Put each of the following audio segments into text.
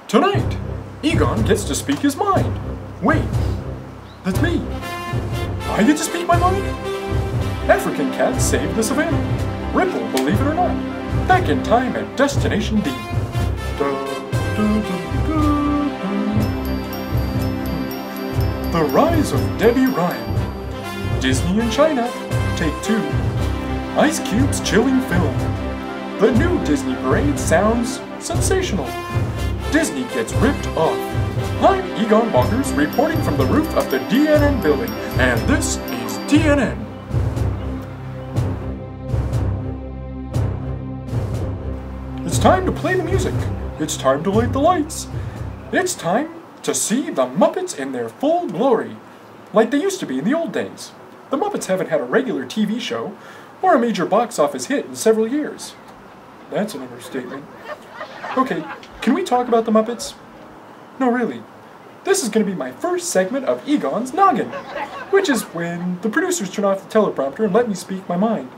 Tonight, Egon gets to speak his mind. Wait, that's me. I get to speak my mind? African cats save the savannah. Ripple, believe it or not. Back in time at Destination D. The Rise of Debbie Ryan. Disney in China. Take 2. Ice Cube's chilling film. The new Disney parade sounds sensational. Disney gets ripped off. I'm Egon Bonkers, reporting from the roof of the DNN building, and this is DNN. It's time to play the music. It's time to light the lights. It's time to see the Muppets in their full glory, like they used to be in the old days. The Muppets haven't had a regular TV show or a major box office hit in several years. That's an understatement. Okay, can we talk about the Muppets? No, really. This is going to be my first segment of Egon's Noggin, which is when the producers turn off the teleprompter and let me speak my mind.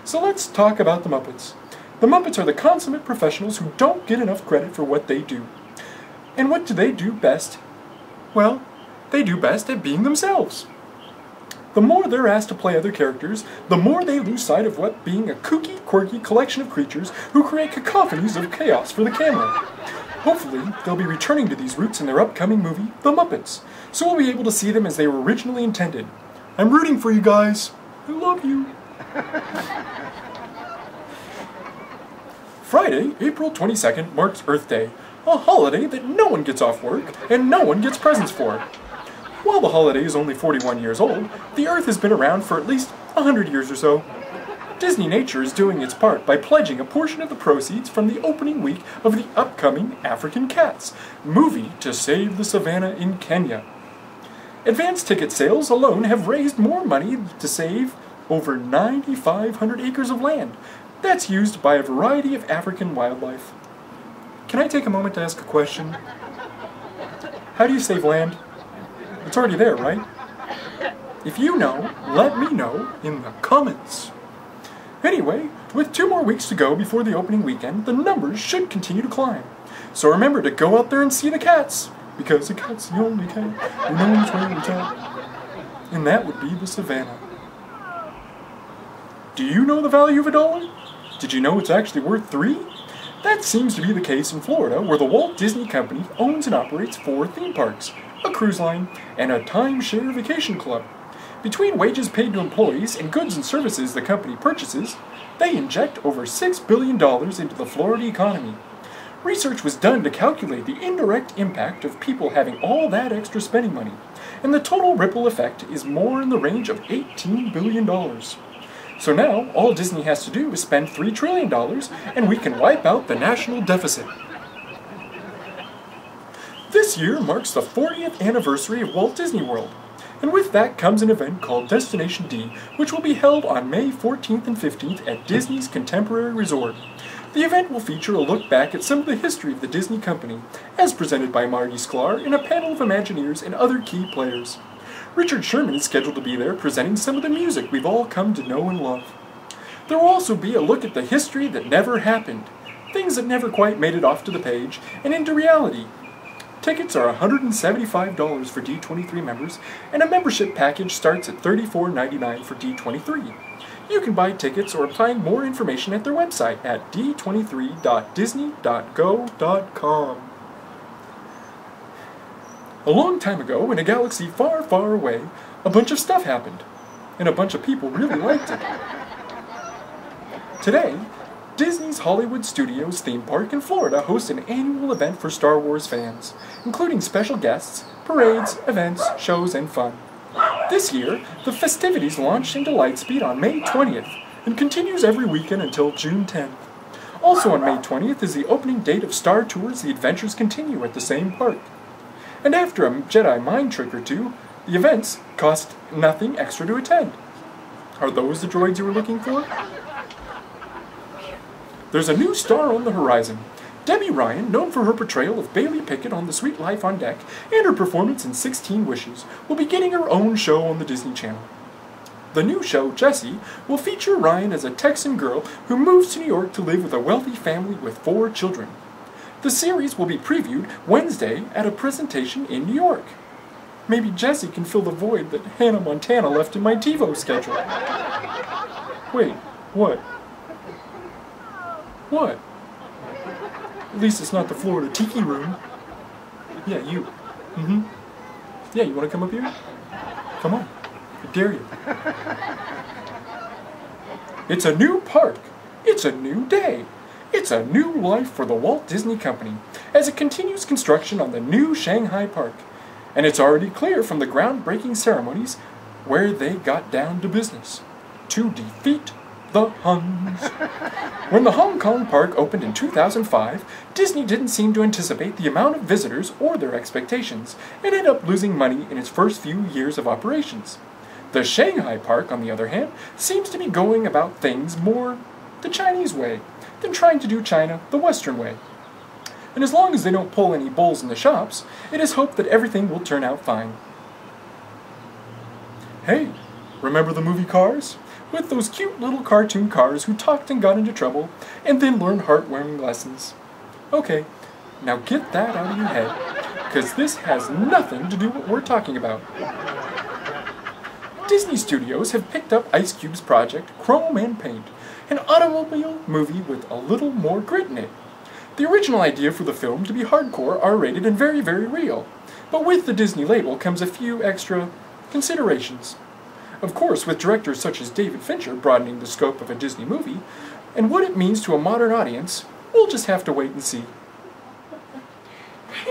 So let's talk about the Muppets. The Muppets are the consummate professionals who don't get enough credit for what they do. And what do they do best? Well, they do best at being themselves. The more they're asked to play other characters, the more they lose sight of what being a kooky, quirky collection of creatures who create cacophonies of chaos for the camera. Hopefully, they'll be returning to these roots in their upcoming movie, The Muppets, so we'll be able to see them as they were originally intended. I'm rooting for you guys. I love you. Friday, April 22nd marks Earth Day, a holiday that no one gets off work and no one gets presents for. While the holiday is only 41 years old, the Earth has been around for at least 100 years or so. Disney Nature is doing its part by pledging a portion of the proceeds from the opening week of the upcoming African Cats movie to save the savannah in Kenya. Advance ticket sales alone have raised more money to save over 9,500 acres of land that's used by a variety of African wildlife. Can I take a moment to ask a question? How do you save land? It's already there, right? If you know, let me know in the comments. Anyway, with 2 more weeks to go before the opening weekend, the numbers should continue to climb. So remember to go out there and see the cats, because the cat's the only cat who knows where it's at. And that would be the savannah. Do you know the value of $1? Did you know it's actually worth 3? That seems to be the case in Florida, where the Walt Disney Company owns and operates 4 theme parks, a cruise line, and a timeshare vacation club. Between wages paid to employees and goods and services the company purchases, they inject over $6 billion into the Florida economy. Research was done to calculate the indirect impact of people having all that extra spending money, and the total ripple effect is more in the range of $18 billion. So now, all Disney has to do is spend $3 trillion, and we can wipe out the national deficit. This year marks the 40th anniversary of Walt Disney World, and with that comes an event called Destination D, which will be held on May 14th and 15th at Disney's Contemporary Resort. The event will feature a look back at some of the history of the Disney Company, as presented by Marty Sklar and a panel of Imagineers and other key players. Richard Sherman is scheduled to be there presenting some of the music we've all come to know and love. There will also be a look at the history that never happened, things that never quite made it off to the page and into reality. Tickets are $175 for D23 members, and a membership package starts at $34.99 for D23. You can buy tickets or find more information at their website at d23.disney.go.com. A long time ago, in a galaxy far, far away, a bunch of stuff happened, and a bunch of people really liked it. Today, Disney's Hollywood Studios theme park in Florida hosts an annual event for Star Wars fans, including special guests, parades, events, shows, and fun. This year, the festivities launched into Lightspeed on May 20th and continues every weekend until June 10th. Also on May 20th is the opening date of Star Tours The Adventures Continue at the same park. And after a Jedi mind trick or two, the events cost nothing extra to attend. Are those the droids you were looking for? There's a new star on the horizon. Debbie Ryan, known for her portrayal of Bailey Pickett on The Sweet Life on Deck and her performance in 16 Wishes, will be getting her own show on the Disney Channel. The new show, Jessie, will feature Ryan as a Texan girl who moves to New York to live with a wealthy family with 4 children. The series will be previewed Wednesday at a presentation in New York. Maybe Jessie can fill the void that Hannah Montana left in my TiVo schedule. Wait, what? What? At least it's not the Florida Tiki Room. Yeah, you. Yeah, you want to come up here? Come on. I dare you. It's a new park. It's a new day. It's a new life for the Walt Disney Company as it continues construction on the new Shanghai Park. And it's already clear from the groundbreaking ceremonies where they got down to business. To defeat the Huns. When the Hong Kong park opened in 2005, Disney didn't seem to anticipate the amount of visitors or their expectations, and ended up losing money in its first few years of operations. The Shanghai park, on the other hand, seems to be going about things more the Chinese way than trying to do China the Western way. And as long as they don't pull any bulls in the shops, it is hoped that everything will turn out fine. Hey, remember the movie Cars? With those cute little cartoon cars who talked and got into trouble, and then learned heartwarming lessons. Okay, now get that out of your head, because this has nothing to do with what we're talking about. Disney Studios have picked up Ice Cube's project, Chrome and Paint, an automobile movie with a little more grit in it. The original idea for the film to be hardcore, R-rated, and very, very real, but with the Disney label comes a few extra considerations. Of course, with directors such as David Fincher broadening the scope of a Disney movie, and what it means to a modern audience, we'll just have to wait and see.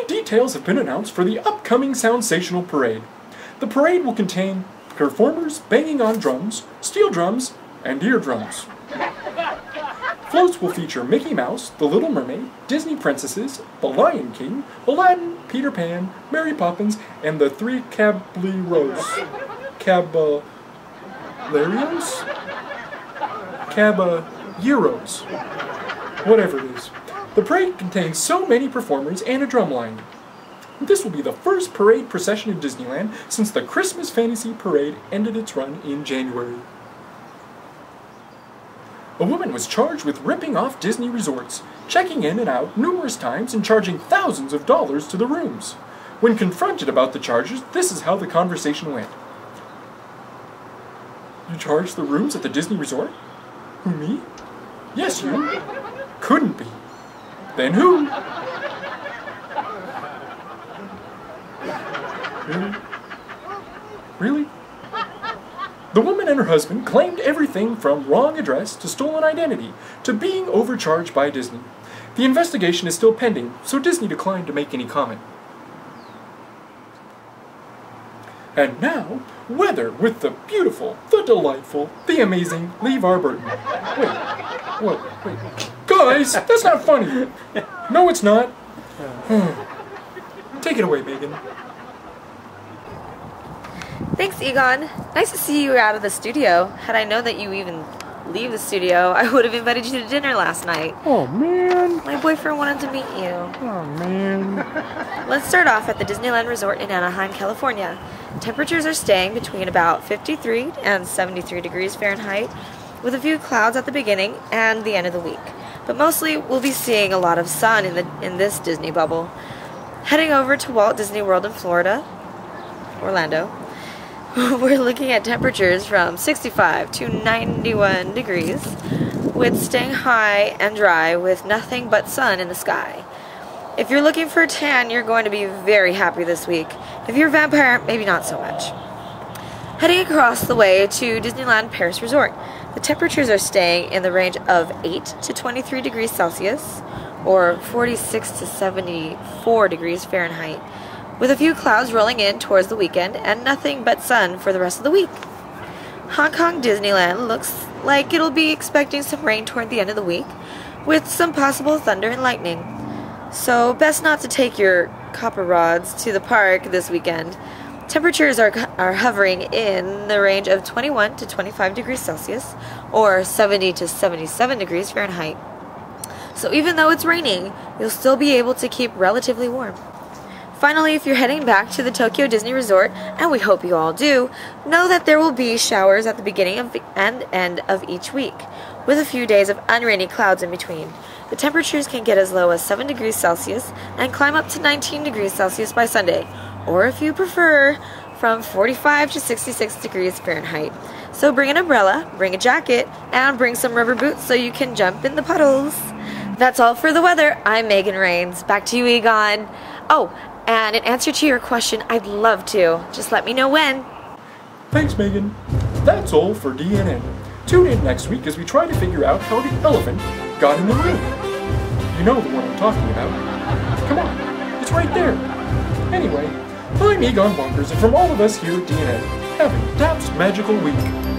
Details have been announced for the upcoming Soundsational Parade. The parade will contain performers banging on drums, steel drums, and eardrums. Floats will feature Mickey Mouse, The Little Mermaid, Disney Princesses, The Lion King, Aladdin, Peter Pan, Mary Poppins, and the three Caballeros. Caballeros? Whatever it is. The parade contains so many performers and a drum line. This will be the first parade procession in Disneyland since the Christmas Fantasy Parade ended its run in January. A woman was charged with ripping off Disney resorts, checking in and out numerous times and charging thousands of dollars to the rooms. When confronted about the charges, this is how the conversation went. You charged the rooms at the Disney resort? Who, me? Yes, you. Couldn't be. Then who? Really? Really? The woman and her husband claimed everything from wrong address to stolen identity to being overcharged by Disney. The investigation is still pending, so Disney declined to make any comment. And now, weather with the beautiful, the delightful, the amazing LeVar Burton. Wait. Guys, that's not funny. No, it's not. Take it away, Megan. Thanks, Egon. Nice to see you out of the studio. Had I known that you even leave the studio, I would have invited you to dinner last night. Oh, man. My boyfriend wanted to meet you. Oh, man. Let's start off at the Disneyland Resort in Anaheim, California. Temperatures are staying between about 53 and 73 degrees Fahrenheit, with a few clouds at the beginning and the end of the week. But mostly, we'll be seeing a lot of sun in this Disney bubble. Heading over to Walt Disney World in Florida, Orlando, we're looking at temperatures from 65 to 91 degrees, with staying high and dry with nothing but sun in the sky. If you're looking for a tan, you're going to be very happy this week. If you're a vampire, maybe not so much. Heading across the way to Disneyland Paris Resort, the temperatures are staying in the range of 8 to 23 degrees Celsius, or 46 to 74 degrees Fahrenheit, with a few clouds rolling in towards the weekend and nothing but sun for the rest of the week. Hong Kong Disneyland looks like it'll be expecting some rain toward the end of the week, with some possible thunder and lightning. So best not to take your copper rods to the park this weekend. Temperatures are hovering in the range of 21 to 25 degrees Celsius, or 70 to 77 degrees Fahrenheit. So even though it's raining, you'll still be able to keep relatively warm. Finally, if you're heading back to the Tokyo Disney Resort, and we hope you all do, know that there will be showers at the beginning and end of each week, with a few days of unrainy clouds in between. The temperatures can get as low as 7 degrees Celsius and climb up to 19 degrees Celsius by Sunday, or if you prefer, from 45 to 66 degrees Fahrenheit. So bring an umbrella, bring a jacket, and bring some rubber boots so you can jump in the puddles. That's all for the weather. I'm Megan Reynes. Back to you, Egon. Oh, and in answer to your question, I'd love to. Just let me know when. Thanks, Megan. That's all for DNN. Tune in next week as we try to figure out how the elephant got in the room. You know the one I'm talking about. Come on, it's right there. Anyway, I'm Egon Bonkers, and from all of us here at DNN, have a DAPS magical week.